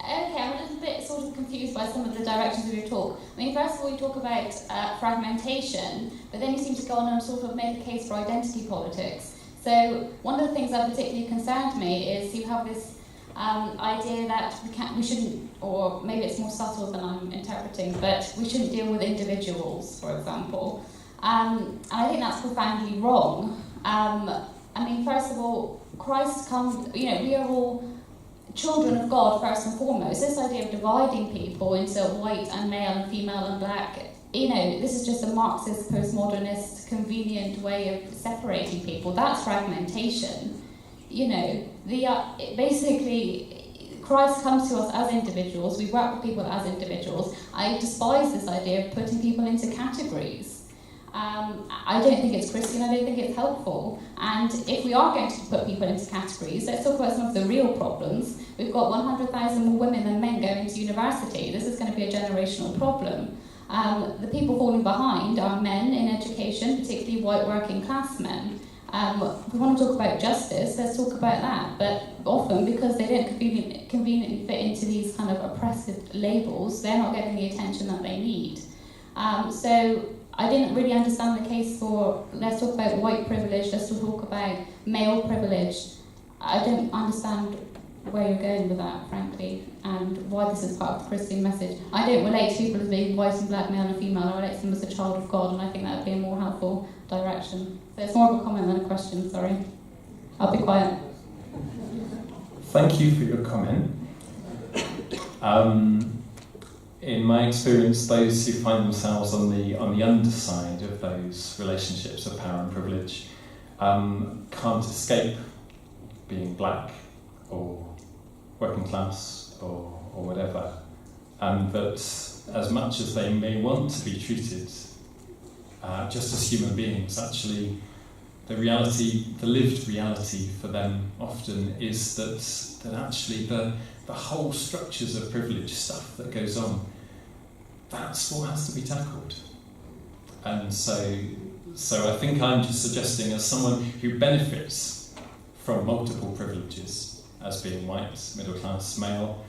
Okay, I'm a little bit sort of confused by some of the directions of your talk. I mean, first of all, you talk about fragmentation, but then you seem to go on and sort of make a case for identity politics. So one of the things that particularly concerned me is you have this idea that we shouldn't, or maybe it's more subtle than I'm interpreting, but we shouldn't deal with individuals, for example. And I think that's profoundly wrong. I mean, first of all, Christ comes, we are all children of God first and foremost. This idea of dividing people into white and male and female and black, this is just a Marxist, postmodernist, convenient way of separating people. That's fragmentation. Basically, Christ comes to us as individuals. We work with people as individuals. I despise this idea of putting people into categories. I don't think it's Christian, I don't think it's helpful. And if we are going to put people into categories, let's talk about some of the real problems. We've got 100,000 more women than men going to university. This is going to be a generational problem. The people falling behind are men in education, particularly white working class men. If we want to talk about justice, let's talk about that. But often, because they don't conveniently fit into these kind of oppressive labels, they're not getting the attention that they need. So I didn't really understand the case for, let's talk about white privilege, let's talk about male privilege. I don't understand where you're going with that, frankly, and why this is part of the Christian message. I don't relate to people as being white and black, male and female. I relate to them as a child of God, and I think that would be a more helpful direction. So it's more of a comment than a question, sorry. I'll be quiet. Thank you for your comment. In my experience, those who find themselves on the underside of those relationships of power and privilege can't escape being black or working class or whatever, and that as much as they may want to be treated just as human beings, actually the lived reality for them often is that actually the whole structures of privilege stuff that goes on, that's what has to be tackled. And so I think I'm just suggesting, as someone who benefits from multiple privileges, as being white, middle class, male,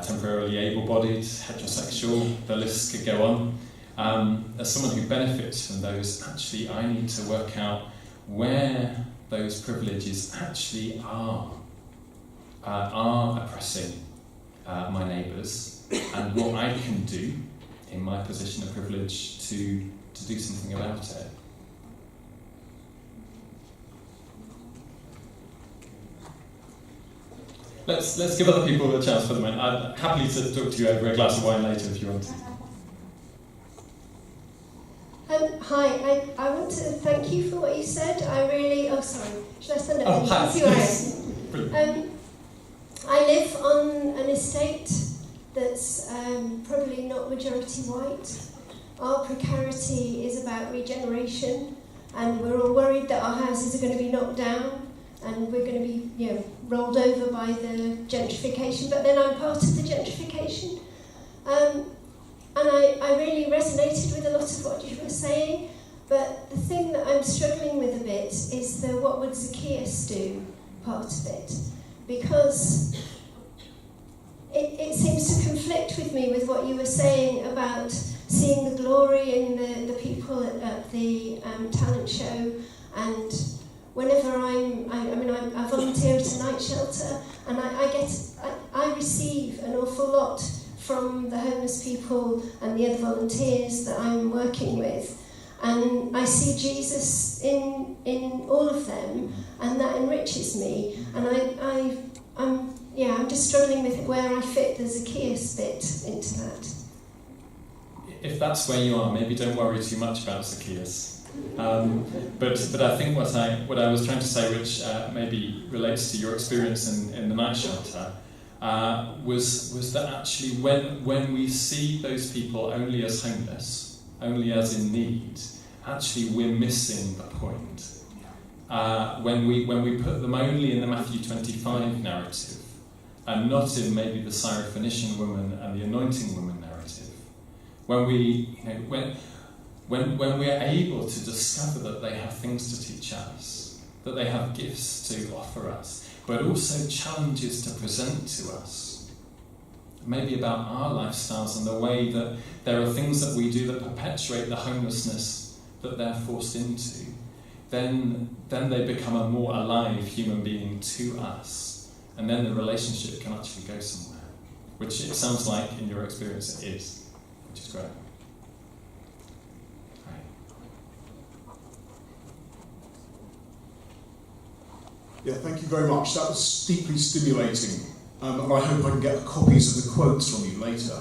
temporarily able-bodied, heterosexual, the list could go on. As someone who benefits from those, actually I need to work out where those privileges actually are oppressing my neighbours, and what I can do in my position of privilege to do something about it. Let's give other people a chance for the moment. I'm happy to talk to you over a glass of wine later if you want to. Hi, I want to thank you for what you said. Should I stand up? Oh, hi. See where I am. I live on an estate that's probably not majority white. Our precarity is about regeneration, and we're all worried that our houses are going to be knocked down and we're going to be rolled over by the gentrification. But then I'm part of the gentrification. And I really resonated with a lot of what you were saying, but the thing that I'm struggling with a bit is the what would Zacchaeus do part of it, because it seems to conflict with me with what you were saying about seeing the glory in the people at the talent show. And whenever I volunteer at a night shelter, and I receive an awful lot from the homeless people and the other volunteers that I'm working with, and I see Jesus in all of them, and that enriches me. And I'm just struggling with where I fit the Zacchaeus bit into that. If that's where you are, maybe don't worry too much about Zacchaeus. But I think what I was trying to say, which maybe relates to your experience in the night shelter, was that actually when we see those people only as homeless, only as in need, actually we're missing the point. When we put them only in the Matthew 25 narrative, and not in maybe the Syrophoenician woman and the anointing woman narrative, when we're able to discover that they have things to teach us, that they have gifts to offer us, but also challenges to present to us. Maybe about our lifestyles and the way that there are things that we do that perpetuate the homelessness that they're forced into. Then they become a more alive human being to us, and then the relationship can actually go somewhere, which it sounds like in your experience it is, which is great. Yeah, thank you very much. That was deeply stimulating, and I hope I can get copies of the quotes from you later.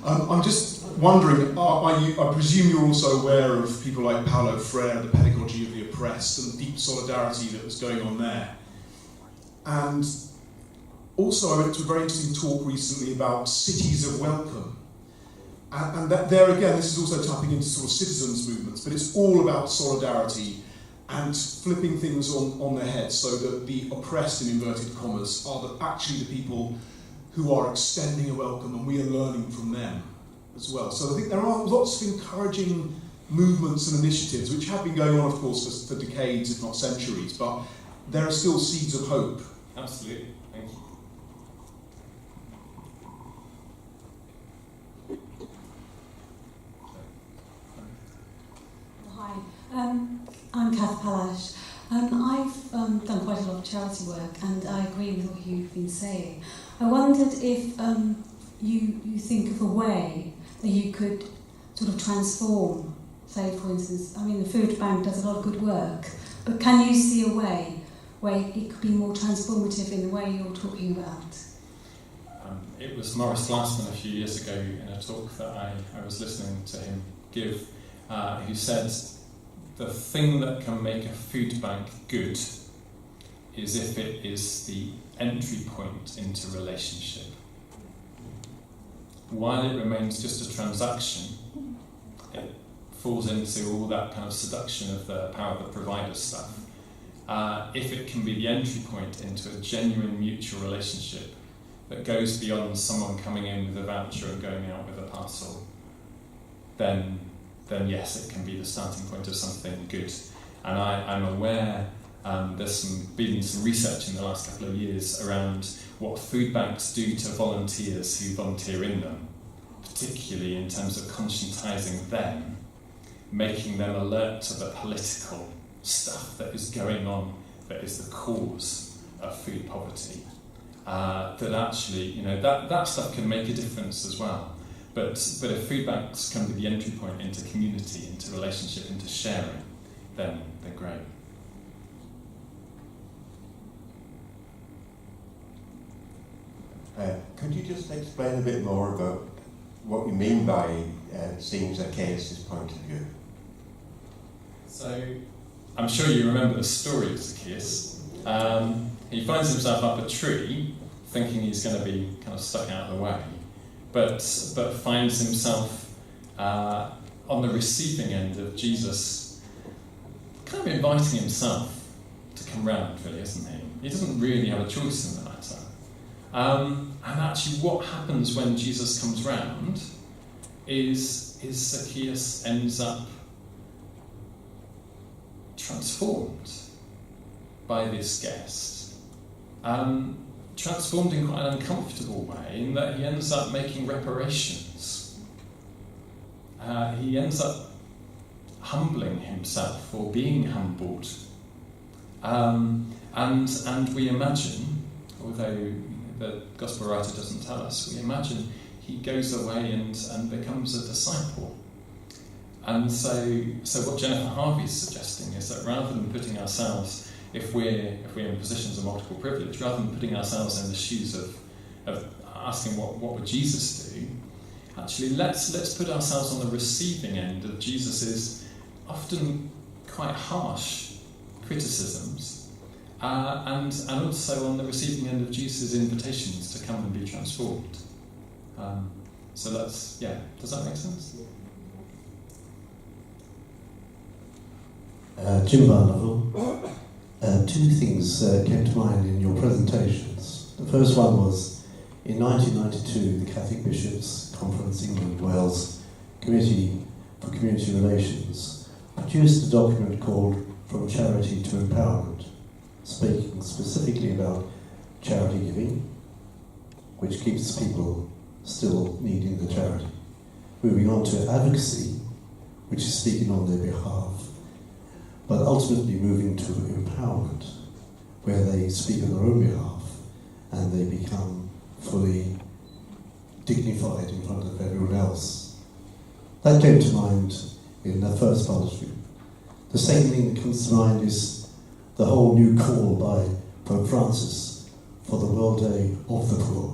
I'm just wondering, I presume you're also aware of people like Paulo Freire, the pedagogy of the oppressed, and the deep solidarity that was going on there. And also I went to a very interesting talk recently about cities of welcome. And that there again, this is also tapping into sort of citizens' movements, but it's all about solidarity and flipping things on their head so that the oppressed, in inverted commas, are actually the people who are extending a welcome, and we are learning from them as well. So I think there are lots of encouraging movements and initiatives which have been going on, of course, for decades, if not centuries, but there are still seeds of hope. Absolutely. Thank you. Hi, I'm Kath Palash. I've done quite a lot of charity work, and I agree with what you've been saying. I wondered if you think of a way that you could sort of transform, say for instance, I mean the food bank does a lot of good work, but can you see a way where it could be more transformative in the way you're talking about? It was Maurice Glassman a few years ago in a talk that I was listening to him give, who said the thing that can make a food bank good is if it is the entry point into relationship. While it remains just a transaction, it falls into all that kind of seduction of the power of the provider stuff. If it can be the entry point into a genuine mutual relationship that goes beyond someone coming in with a voucher and going out with a parcel, then yes, it can be the starting point of something good. And I'm aware there's been some research in the last couple of years around what food banks do to volunteers who volunteer in them, particularly in terms of conscientising them, making them alert to the political stuff that is going on, that is the cause of food poverty. That actually, that stuff can make a difference as well. But if food banks can be the entry point into community, into relationship, into sharing, then they're great. Could you just explain a bit more about what you mean by seeing Zacchaeus' point of view? So, I'm sure you remember the story of Zacchaeus. He finds himself up a tree, thinking he's going to be kind of stuck out of the way, but finds himself on the receiving end of Jesus kind of inviting himself to come round, really, isn't he? He doesn't really have a choice in the matter. And actually what happens when Jesus comes round is Zacchaeus ends up transformed by this guest. Transformed in quite an uncomfortable way, in that he ends up making reparations. He ends up humbling himself, or being humbled. And we imagine, although the Gospel writer doesn't tell us, we imagine he goes away and becomes a disciple. And so what Jennifer Harvey's suggesting is that rather than putting ourselves, if we're in positions of multiple privilege, rather than putting ourselves in the shoes of asking what would Jesus do, actually let's put ourselves on the receiving end of Jesus's often quite harsh criticisms, and also on the receiving end of Jesus' invitations to come and be transformed. So does that make sense? Jim Barnacle. Two things came to mind in your presentations. The first one was, in 1992, the Catholic Bishops' Conference, England, Wales, Committee for Community Relations, produced a document called From Charity to Empowerment, speaking specifically about charity giving, which keeps people still needing the charity. Moving on to advocacy, which is speaking on their behalf, but ultimately moving to empowerment, where they speak on their own behalf and they become fully dignified in front of everyone else. That came to mind in the first part of it. The second thing that comes to mind is the whole new call by Pope Francis for the World Day of the Poor.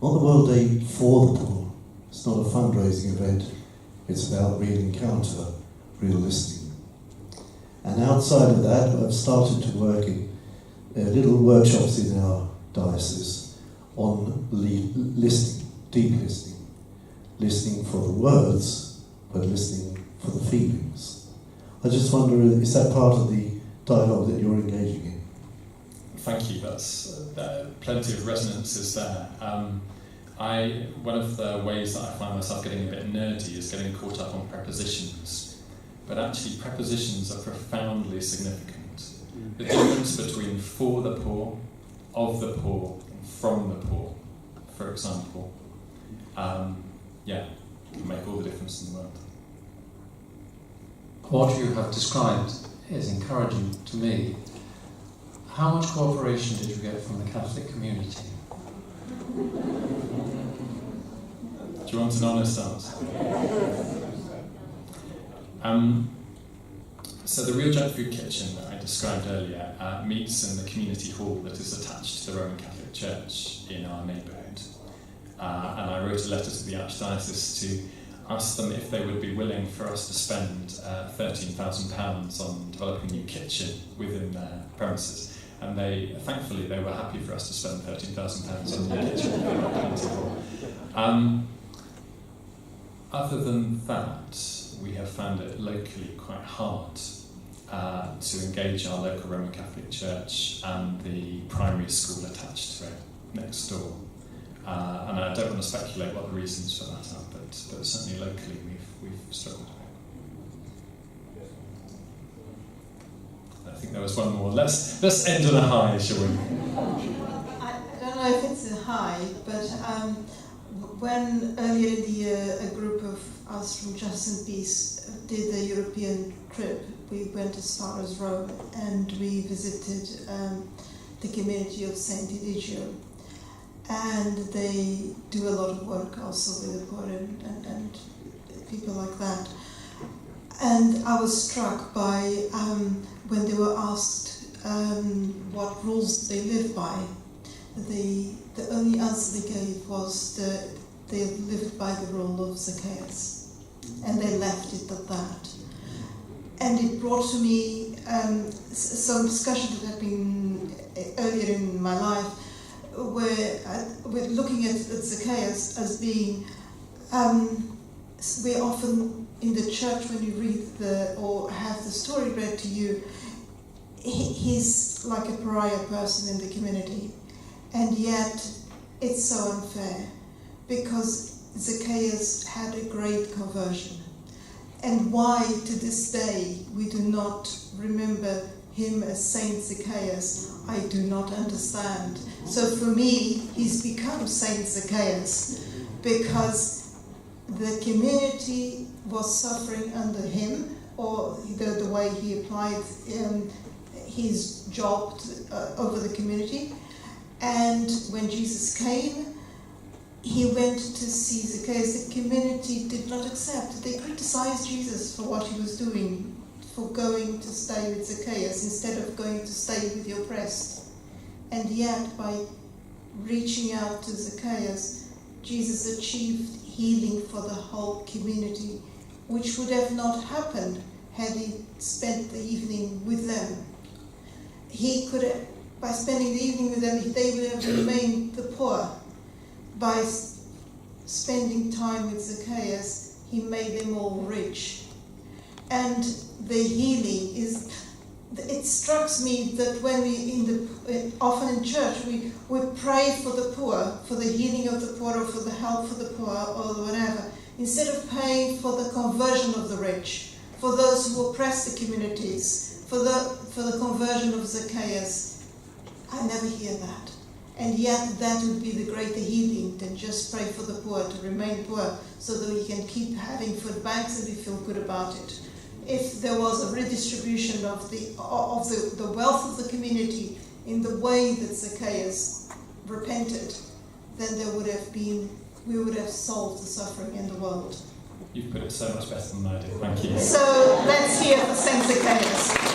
Not the World Day for the poor. It's not a fundraising event. It's about real encounter, real listening. And outside of that, I've started to work in little workshops in our diocese on listening, deep listening. Listening for the words, but listening for the feelings. I just wonder, is that part of the dialogue that you're engaging in? Thank you. That's plenty of resonances there. One of the ways that I find myself getting a bit nerdy is getting caught up on prepositions. But actually, prepositions are profoundly significant. The difference between for the poor, of the poor, and from the poor, for example, can make all the difference in the world. What you have described is encouraging to me. How much cooperation did you get from the Catholic community? Do you want an honest answer? So the Real Junk Food Kitchen that I described earlier meets in the community hall that is attached to the Roman Catholic Church in our neighbourhood. And I wrote a letter to the Archdiocese to ask them if they would be willing for us to spend £13,000 on developing a new kitchen within their premises. And thankfully, they were happy for us to spend £13,000 on the kitchen. Other than that, we have found it locally quite hard to engage our local Roman Catholic Church and the primary school attached to it next door. And I don't want to speculate what the reasons for that are, but certainly locally we've struggled. I think there was one more. Let's end on a high, shall we? I don't know if it's a high, but when earlier in the year a group of us from Just and Peace did the European trip, we went as far as Rome and we visited the community of Saint Eligio. And they do a lot of work also with the poor and people like that. And I was struck by when they were asked what rules they live by. The only answer they gave was that they lived by the rule of Zacchaeus, and they left it at that. And it brought to me some discussion that had been earlier in my life, where we're looking at Zacchaeus as being, we're often in the church when you read or have the story read to you, he's like a pariah person in the community, and yet it's so unfair because Zacchaeus had a great conversion, and why to this day we do not remember him as Saint Zacchaeus, I do not understand. So for me, he's become Saint Zacchaeus because the community was suffering under him, or the way he applied his job over the community. And when Jesus came, he went to see Zacchaeus. The community did not accept. They criticized Jesus for what he was doing, for going to stay with Zacchaeus instead of going to stay with the oppressed. And yet, by reaching out to Zacchaeus, Jesus achieved healing for the whole community, which would have not happened had he spent the evening with them. He could have, by spending the evening with them, they would have remained the poor. By spending time with Zacchaeus, he made them all rich. And the healing is, it strikes me that when we often in church we pray for the poor, for the healing of the poor, or for the help for the poor, or whatever, instead of praying for the conversion of the rich, for those who oppress the communities, for the conversion of Zacchaeus. I never hear that. And yet that would be the greater healing than just pray for the poor to remain poor so that we can keep having food banks and we feel good about it. If there was a redistribution of the wealth of the community in the way that Zacchaeus repented, then we would have solved the suffering in the world. You've put it so much better than I did. Thank you. So let's hear for Saint Zacchaeus.